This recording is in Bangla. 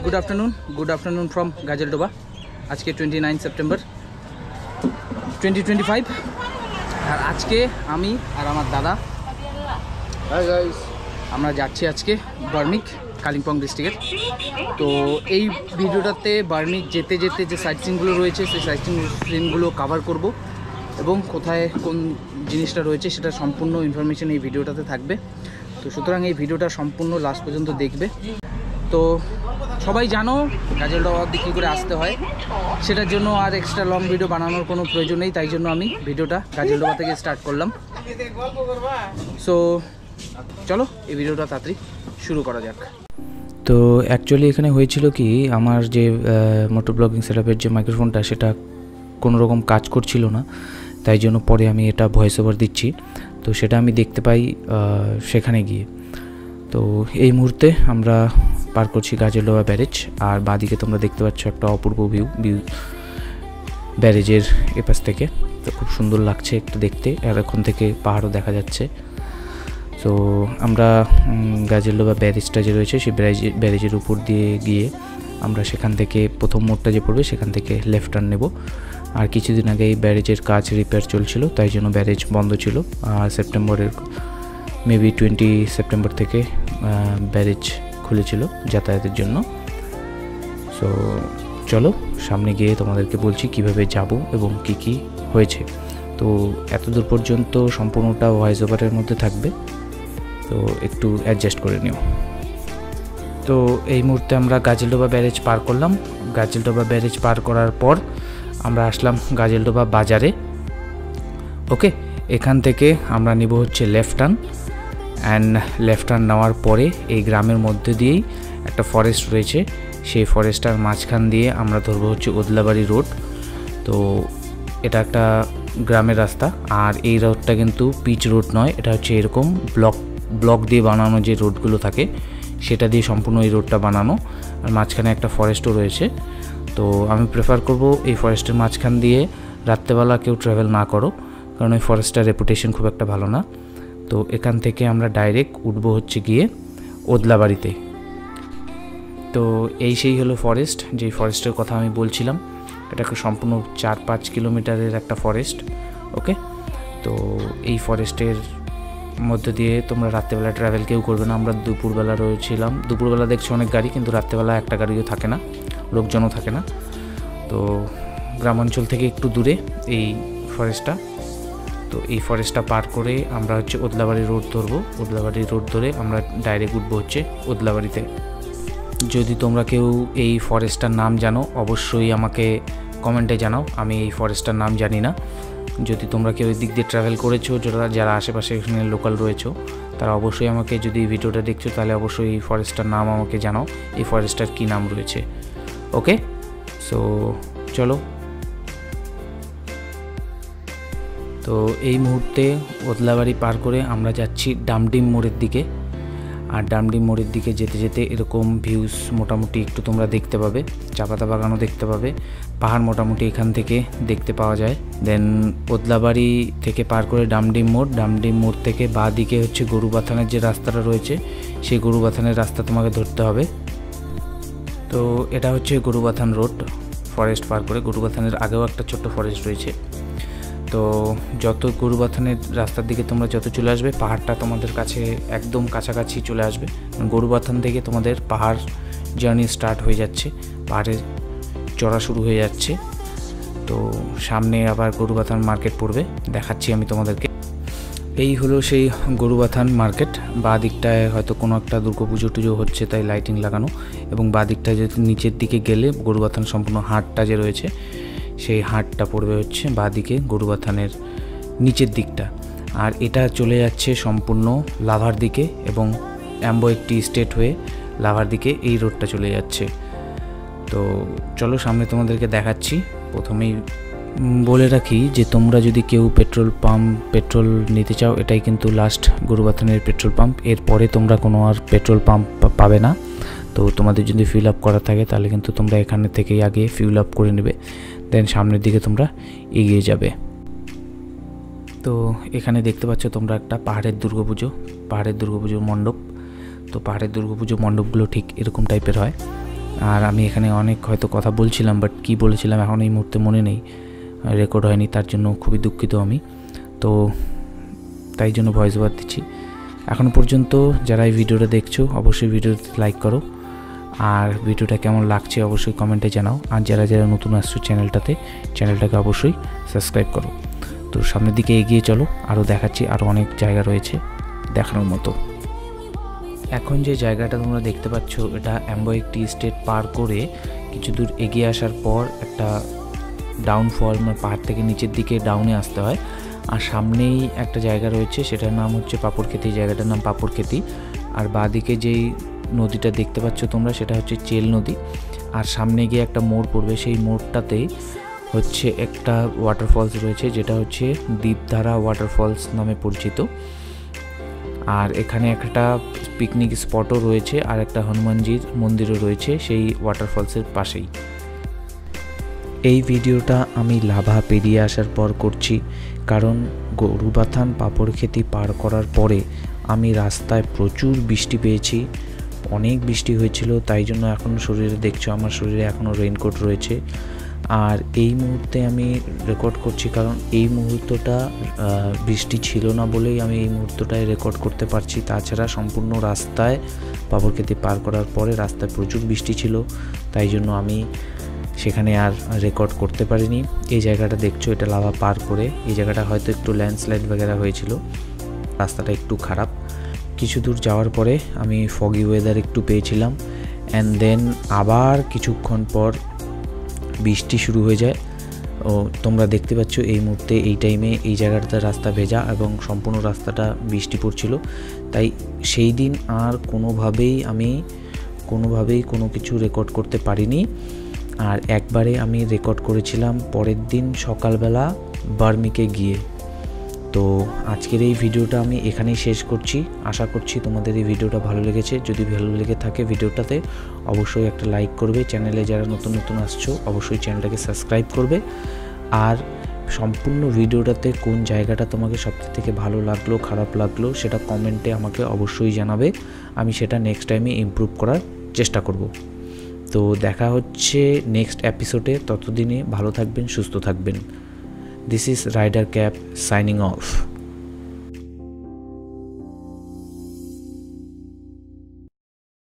Good afternoon from Gajoldoba. आज के 29 सेप्टेम्बर 2025 और आज के आमी और आमार दादा हाय गाइस আমরা যাচ্ছি আজকে বার্মিক কালিম্পং ডিস্ট্রিক্টের। তো এই ভিডিওটাতে বার্মিক যেতে যেতে যে সাইট সিনগুলো রয়েছে সেই সাইট সিনগুলো কভার করব এবং কোথায় কোন জিনিসটা রয়েছে সেটা সম্পূর্ণ ইনফরমেশন এই ভিডিওটাতে থাকবে। তো সুতরাং এই ভিডিওটা সম্পূর্ণ লাস্ট পর্যন্ত দেখবে। তো সবাই জানো গাজলডোবা অবধি কী করে আসতে হয়, সেটার জন্য আর এক্সট্রা লং ভিডিও বানানোর কোনো প্রয়োজন নেই, তাই জন্য আমি ভিডিওটা গাজলডোবা থেকে স্টার্ট করলাম। সো চলো এই ভিডিওটা তাড়াতাড়ি শুরু করা যাক। তো অ্যাকচুয়ালি এখানে হয়েছিল কি, আমার যে মোটর ব্লগিং সেটআপের যে মাইক্রোফোনটা সেটা কোনো রকম কাজ করছিল না, তাই জন্য পরে আমি এটা ভয়েস ওভার দিচ্ছি। তো সেটা আমি দেখতে পাই সেখানে গিয়ে। তো এই মুহূর্তে আমরা পার করছি গাজলডোবা ব্যারেজ, আর বাঁদিকে তোমরা দেখতে পাচ্ছ একটা অপূর্ব ভিউ ব্যারেজের এপাশ থেকে। তো খুব সুন্দর লাগছে একটু দেখতে, আর এখন থেকে পাহাড়ও দেখা যাচ্ছে। তো আমরা গাজলডোবা ব্যারেজটা যে রয়েছে সেই ব্যারেজের উপর দিয়ে গিয়ে আমরা সেখান থেকে প্রথম মোড়টা যে পড়বে সেখান থেকে লেফট টার্ন নেব। আর কিছুদিন আগে এই ব্যারেজের কাজ রিপেয়ার চলছিল, তাই জন্য ব্যারেজ বন্ধ ছিল। আর সেপ্টেম্বরের মেবি 20 সেপ্টেম্বর থেকে ব্যারেজ খুলেছিল যাতায়াতের জন্য। সো চলো সামনে গিয়ে তোমাদেরকে বলছি কিভাবে যাব এবং কি কি হয়েছে। তো এতদূর পর্যন্ত সম্পূর্ণটা ভয়েস ওভারের মধ্যে থাকবে, তো একটু অ্যাডজাস্ট করে নিও। তো এই মুহূর্তে আমরা গাজলডোবা ব্যারেজ পার করলাম। গাজলডোবা ব্যারেজ পার করার পর আমরা আসলাম গাজলডোবা বাজারে। ওকে, এখান থেকে আমরা নিব হচ্ছে left turn, and left turn নেওয়ার পরে এই গ্রামের মধ্যে দিয়েই একটা ফরেস্ট রয়েছে, সেই ফরেস্টটার মাঝখান দিয়ে আমরা ধরবো হচ্ছে ওদলাবাড়ি রোড। তো এটা একটা গ্রামের রাস্তা, আর এই রোডটা কিন্তু পিচ রোড নয়, এটা হচ্ছে এরকম ব্লক দিয়ে বানানো যে রোডগুলো থাকে সেটা দিয়ে সম্পূর্ণ এই রোডটা বানানো, আর মাঝখানে একটা ফরেস্টও রয়েছে। তো আমি প্রেফার করব এই ফরেস্টের মাঝখান দিয়ে রাত্রেবেলা কেউ ট্রাভেল না করো, কারণ ওই ফরেস্টটার রেপুটেশন খুব একটা ভালো না। তো এখান থেকে আমরা ডাইরেক্ট উঠবো হচ্ছে গিয়ে ওদলাবাড়িতে। তো এই সেই হলো ফরেস্ট, যেই ফরেস্টের কথা আমি বলছিলাম। এটাকে সম্পূর্ণ 4-5 কিলোমিটারের একটা ফরেস্ট। ওকে, তো এই ফরেস্টের মধ্যে দিয়ে তোমরা রাত্রেবেলা ট্রাভেল কেউ করবে না। আমরা দুপুরবেলা রয়েছিলাম, দুপুরবেলা দেখছি অনেক গাড়ি, কিন্তু রাত্রেবেলা একটা গাড়িও থাকে না, লোকজনও থাকে না। তো গ্রামাঞ্চল থেকে একটু দূরে এই ফরেস্টটা। তো এই ফরেস্টটা পার করে আমরা হচ্ছে ওদলাবাড়ি রোড ধরবো। ওদলাবাড়ি রোড ধরে আমরা ডাইরেক্ট উঠবো হচ্ছে ওদলাবাড়িতে। যদি তোমরা কেউ এই ফরেস্টটার নাম জানো অবশ্যই আমাকে কমেন্টে জানাও, আমি এই ফরেস্টটার নাম জানি না। যদি তোমরা কেউ এই দিক দিয়ে ট্রাভেল করেছো, যারা আশেপাশে এখানে লোকাল রয়েছো, তারা অবশ্যই আমাকে, যদি এই ভিডিওটা দেখছো তাহলে অবশ্যই এই ফরেস্টটার নাম আমাকে জানাও, এই ফরেস্টটার কী নাম রয়েছে। ওকে, সো চলো। তো এই মুহূর্তে ওদলাবাড়ি পার করে আমরা যাচ্ছি ডামডিম মোড়ের দিকে। আর ডামডিম মোড়ের দিকে যেতে যেতে এরকম ভিউস মোটামুটি একটু তোমরা দেখতে পাবে, চা পাতা বাগানও দেখতে পাবে, পাহাড় মোটামুটি এখান থেকে দেখতে পাওয়া যায়। দেন ওদলাবাড়ি থেকে পার করে ডামডিম মোড় থেকে বাঁ দিকে হচ্ছে গরুবাথানের যে রাস্তাটা রয়েছে সেই গরুবাথানের রাস্তা তোমাকে ধরতে হবে। তো এটা হচ্ছে গরুবাথান রোড। ফরেস্ট পার করে গরুবাথানের আগেও একটা ছোট্ট ফরেস্ট রয়েছে। তো যত গরুবাথানের রাস্তার দিকে তোমরা যত চলে আসবে, পাহাড়টা তোমাদের কাছে একদম কাছাকাছি চলে আসবে। গরুবাথান থেকে তোমাদের পাহাড় জার্নি স্টার্ট হয়ে যাচ্ছে, পাহাড়ে চড়া শুরু হয়ে যাচ্ছে। তো সামনে আবার গরুবাথান মার্কেট পড়বে, দেখাচ্ছি আমি তোমাদেরকে। এই হলো সেই গরুবাথান মার্কেট। বাঁ দিকটায় হয়তো কোনো একটা দুর্গাপুজো টুজো হচ্ছে, তাই লাইটিং লাগানো। এবং বাঁ দিকটায় যদি নিচের দিকে গেলে গরুবাথান সম্পূর্ণ হাটটা যে রয়েছে সেই হাটটা পড়বে হচ্ছে বাঁদিকে গরুবাথানের নিচের দিকটা। আর এটা চলে যাচ্ছে সম্পূর্ণ লাভার দিকে, এবং অ্যাম্বো একটি স্টেট হয়ে লাভার দিকে এই রোডটা চলে যাচ্ছে। তো চলো সামনে তোমাদেরকে দেখাচ্ছি। প্রথমেই বলে রাখি যে তোমরা যদি কেউ পেট্রোল নিতে চাও, এটাই কিন্তু লাস্ট গরুবাথানের পেট্রোল পাম্প। এরপরে তোমরা কোনো আর পেট্রোল পাম্প পাবে না। তো তোমাদের যদি ফিল আপ করা থাকে তাহলে কিন্তু তোমরা এখানে থেকেই আগে ফিল আপ করে নেবে, দেন সামনের দিকে তোমরা এগিয়ে যাবে। তো এখানে দেখতে পাচ্ছ তোমরা একটা পাহাড়ের দুর্গাপুজোর মণ্ডপ। তো পাহাড়ের দুর্গাপুজো মণ্ডপগুলো ঠিক এরকম টাইপের হয়। আর আমি এখানে অনেক হয়তো কথা বলছিলাম, বাট কী বলেছিলাম এখন এই মুহূর্তে মনে নেই, রেকর্ড হয়নি, তার জন্য খুবই দুঃখিত আমি। তো তাই জন্য ভয়েস ওভার দিচ্ছি। এখনও পর্যন্ত যারা এই ভিডিওটা দেখছো অবশ্যই ভিডিওতে লাইক করো, আর ভিডিওটা কেমন লাগছে অবশ্যই কমেন্টে জানাও। আর যারা যারা নতুন আসছো চ্যানেলটাকে অবশ্যই সাবস্ক্রাইব করো। তো সামনের দিকে এগিয়ে চলো, আরও দেখাচ্ছি, আরও অনেক জায়গা রয়েছে দেখানোর মতো। এখন যে জায়গাটা তোমরা দেখতে পাচ্ছ এটা অ্যাম্বোয়েক টি এস্টেট পার করে কিছু দূর এগিয়ে আসার পর একটা ডাউনফল, মানে পাহাড় থেকে নিচের দিকে ডাউনে আসতে হয়। আর সামনেই একটা জায়গা রয়েছে, সেটার নাম হচ্ছে পাপড়খেতি, জায়গাটার নাম পাপড়খেতি। আর বাঁদিকে যেই নদীটা দেখতে পাচ্ছ তোমরা সেটা হচ্ছে চেল নদী। আর সামনে গিয়ে একটা মোড় পড়বে, সেই মোড়টাতেই হচ্ছে একটা ওয়াটারফলস রয়েছে যেটা হচ্ছে দ্বীপধারা ওয়াটারফলস নামে পরিচিত। আর এখানে একটা পিকনিক স্পটও রয়েছে, আর একটা হনুমানজির মন্দিরও রয়েছে সেই ওয়াটারফলসের পাশেই। এই ভিডিওটা আমি লাভা পেরিয়ে আসার পর করছি, কারণ গরুবাথান পাপড়খেতি পার করার পরে আমি রাস্তায় প্রচুর বৃষ্টি পেয়েছি, অনেক বৃষ্টি হয়েছিল, তাই জন্য এখনও শরীরে দেখছো আমার শরীরে এখনও রেইনকোট রয়েছে। আর এই মুহূর্তে আমি রেকর্ড করছি কারণ এই মুহূর্তটা বৃষ্টি ছিল না বলেই আমি এই মুহূর্তটায় রেকর্ড করতে পারছি। তাছাড়া সম্পূর্ণ রাস্তায় পাপড়খেতি পার করার পরে রাস্তায় প্রচুর বৃষ্টি ছিল, তাই জন্য আমি সেখানে আর রেকর্ড করতে পারিনি। এই জায়গাটা দেখছো এটা লাভা পার করে, এই জায়গাটা হয়তো একটু ল্যান্ডস্লাইড বগেরা হয়েছিল, রাস্তাটা একটু খারাপ। কিছু দূর যাওয়ার পরে আমি ফগি ওয়েদার একটু পেয়েছিলাম, অ্যান্ড দেন আবার কিছুক্ষণ পর বৃষ্টি শুরু হয়ে যায়। ও তোমরা দেখতে পাচ্ছ এই মুহূর্তে এই টাইমে এই জায়গাটাতে রাস্তা ভেজা এবং সম্পূর্ণ রাস্তাটা বৃষ্টি পড়ছিল। তাই সেই দিন আর কোনোভাবেই কোনো কিছু রেকর্ড করতে পারিনি। আর একবারে আমি রেকর্ড করেছিলাম পরের দিন সকালবেলা বার্মিকে গিয়ে। তো আজকের এই ভিডিওটা আমি এখানেই শেষ করছি। আশা করছি তোমাদের এই ভিডিওটা ভালো লেগেছে। যদি ভালো লেগে থাকে ভিডিওটাতে অবশ্যই একটা লাইক করবে, চ্যানেলে যারা নতুন আসছো অবশ্যই চ্যানেলটাকে সাবস্ক্রাইব করবে। আর সম্পূর্ণ ভিডিওটাতে কোন জায়গাটা তোমাকে সবথেকে ভালো লাগলো খারাপ লাগলো সেটা কমেন্টে আমাকে অবশ্যই জানাবে, আমি সেটা নেক্সট টাইমে ইমপ্রুভ করার চেষ্টা করব। তো দেখা হচ্ছে নেক্সট এপিসোডে, ততদিনে ভালো থাকবেন, সুস্থ থাকবেন। This is Rider Cap signing off.